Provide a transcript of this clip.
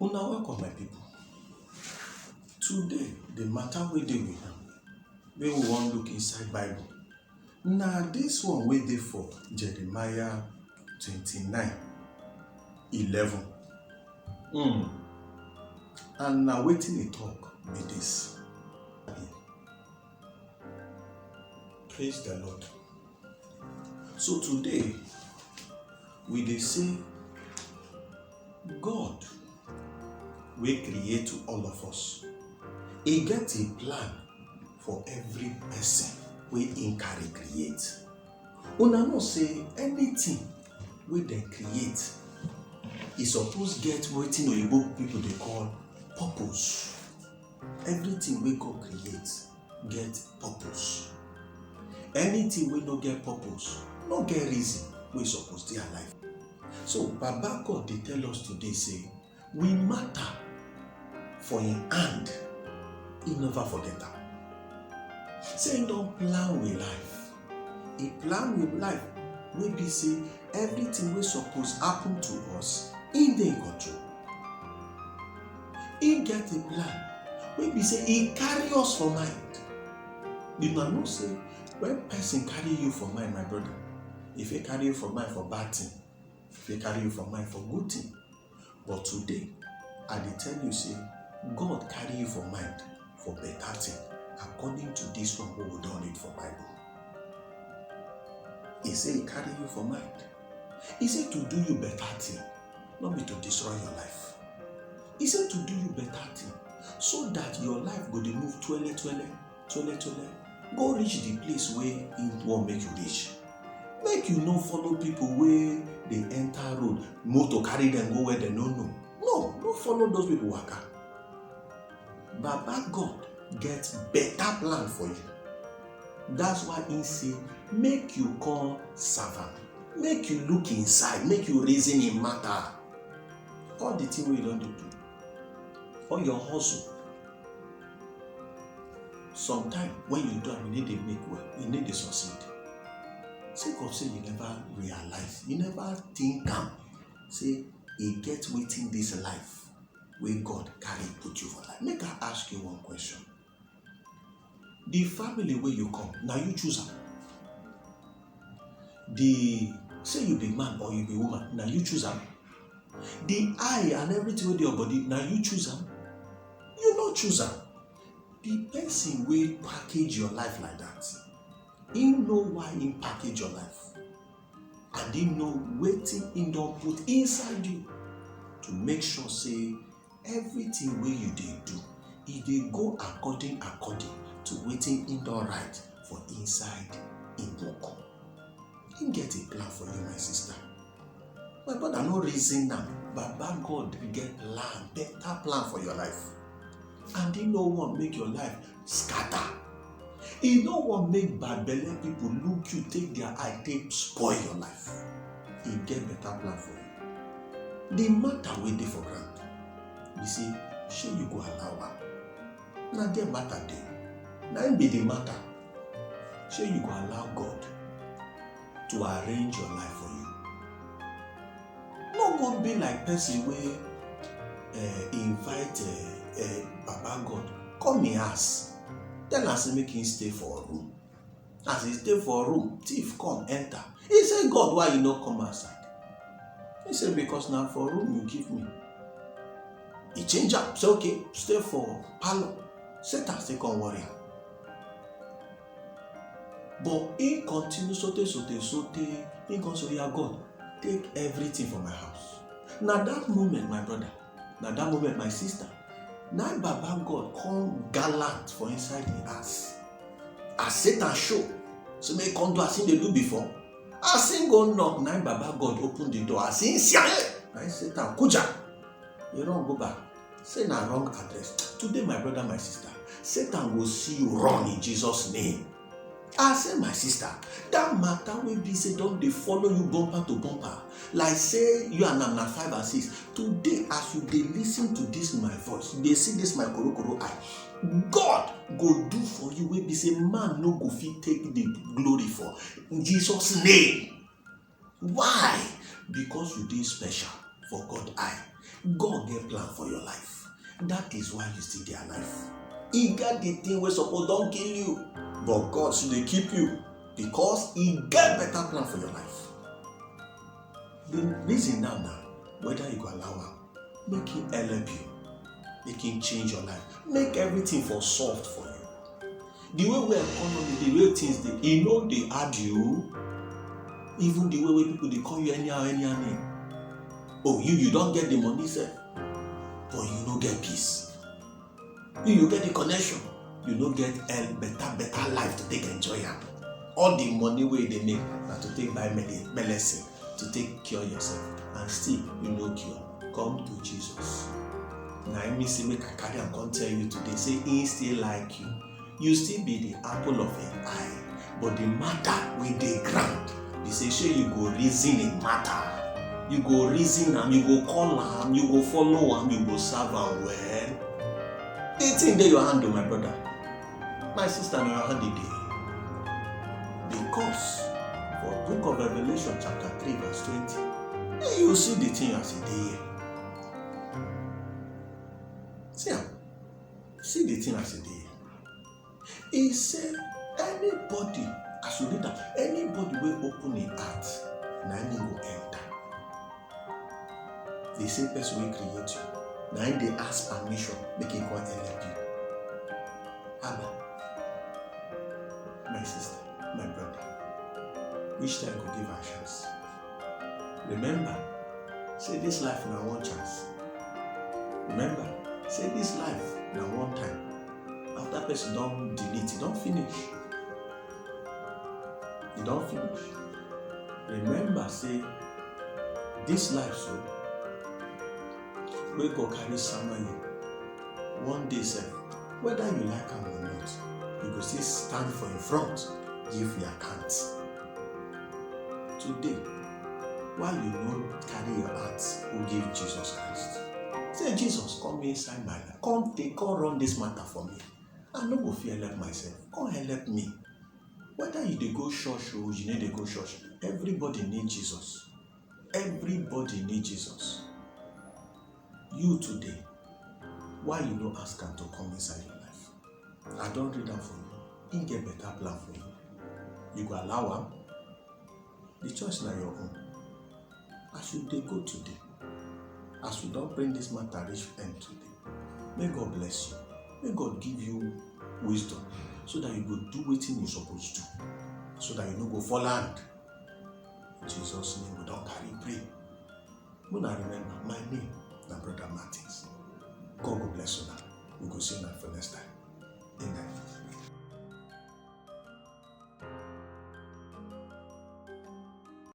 Una welcome my people. Today, the matter we dey with am, wey we wan look inside Bible. Na this one wey dey for Jeremiah 29:11. And na wetin e talk be this. Praise the Lord. So today, we dey say, God wey create to all of us, e get a plan for every person wey im carry create. Una know say anything wey dem create, e suppose get wetin oyibo people dey call purpose. Everything wey God create get purpose. Anything wey no get purpose, no get reason wey suppose dey alive. So Baba God dey tell us today say, we matter for im hand, he never forget am. Say he don plan with life. He plan with life wey be say everything wey suppose happen to us, he dey in control. He get a plan wey be say he carry us for mind. You know say when person carry you for mind, my brother, if he carry you for mind for bad thing, if he carry you for mind for good thing. But today, I dey tell you say, God carry you for mind for better thing, according to this one wey we don read for Bible. He say he carry you for mind. He say to do you better thing, not be to destroy your life. He said to do you better thing, so that your life go dey move twele, go reach the place where he wan make you reach. Make you no follow people wey dey enter road, motor carry them go where they no know. No follow those people waka. Baba God get better plan for you. That's why he say, make you come serve am. Make you look inside, make you reason in matter. All the thing wey you don do, all your hustle. Sometimes when you do am, you need to make well, you need to succeed. Sake of say you never realize, you never think am, say e get wetin this life wey God carry put you for life. Make I ask you one question. The family where you come, now you choose am. Say you be man or you be woman, now you choose am. The eye and everything with your body, now you choose am. You no choose am. The person will package your life like that. He know why he package your life. And he know wetin he don put inside you to make sure say everything wey you dey do, e dey go according to wetin he don write for inside him book. He get a plan for you, my sister. My brother, no reason am. Baba God get plan, better plan for your life. And he no wan make your life scatter. He no wan make bad belle people look you, take their eye, take spoil your life. He get better plan for you. The matter wey dey for ground, you see, shey you go allow am. Na there matter dey. Na him be the matter. Shey you go allow God to arrange your life for you. No go be like person wey invite Baba God come him house. Tell am say make him stay for a room. As he stay for a room, thief come enter. He say, God, why you no come outside? He say, because now for room you give me. He change up. Say, okay, stay for parlor. Satan say, come warrior. But he continue sote. He come say, yeah, God, take everything from my house. Now that moment, my brother, now that moment, my sister, now Baba God come gallant for inside the house. As Satan show, so may come do as he dey do before. As he go knock, now Baba God open the door. As he say, now Satan kuja, you don't go back. Say na wrong address. Today, my brother, my sister, Satan will see you run in Jesus' name. I say, my sister, that matter will be say don't they follow you bumper to bumper. Like say you and I'm 5 and 6. Today, as you they listen to this my voice, they see this my koro eye. God go do for you will be say man no go fit take the glory for in Jesus' name. Why? Because you did special for God eye. God get plan for your life. That is why you still dey alive. He get the thing wey suppose don kill you, but God still dey keep you because he get better plan for your life. The reason now whether you go allow am, make him help you, make him change your life, make everything for soft for you. The way we economy, the way things dey, e no dey hard you. Even the way people dey call you anyhow name. Oh, you don get the money sef, but you no get peace. You get the connection, you no get better life to take enjoy am. All the money wey you dey make na to take buy medicine, to take cure yourself, and still you no cure. Come to Jesus. Na him mean say make I carry am come tell you today, say he still like you. You still be the apple of him eye, but the matter wey dey ground be say shey you go reason a matter. You go reason am, you go call am, you go follow am, you go serve am well. The thing dey your hand, my brother, my sister, na your hand e dey. Because for book of Revelation chapter 3 verse 20, you see the thing as e dey here. See am, see the thing as e dey here. He said anybody, as you read am, anybody wey open him heart, na him go enter. The same person wey create you, na him dey ask permission make him come help you. Abba, my sister, my brother, which time go give her chance? Remember, say this life na one chance. Remember, say this life na one time. After person don delete, e don finish. E don finish. Remember, say this life so, wey God carry sama you, one day sef, whether you like am or not, you go still stand for in front, give your account. Today, why you no carry your heart go give Jesus Christ? Say, Jesus, come inside my life. Come run this matter for me. I no go fit help myself. Come help me. Whether you dey go church or you no dey go church, everybody need Jesus. Everybody need Jesus. You today, why you no ask am to come inside your life? I don read am for you. He get better plan for you. You go allow am? The choice na your own. As you dey go today, as you don bring this matter reach end today, may God bless you. May God give you wisdom so that you go do wetin you suppose do, so that you no go fall hand. In Jesus' name we don carry pray. Una remember, my name na Brother Martins. God go bless you now. We go see you now for next time. Amen.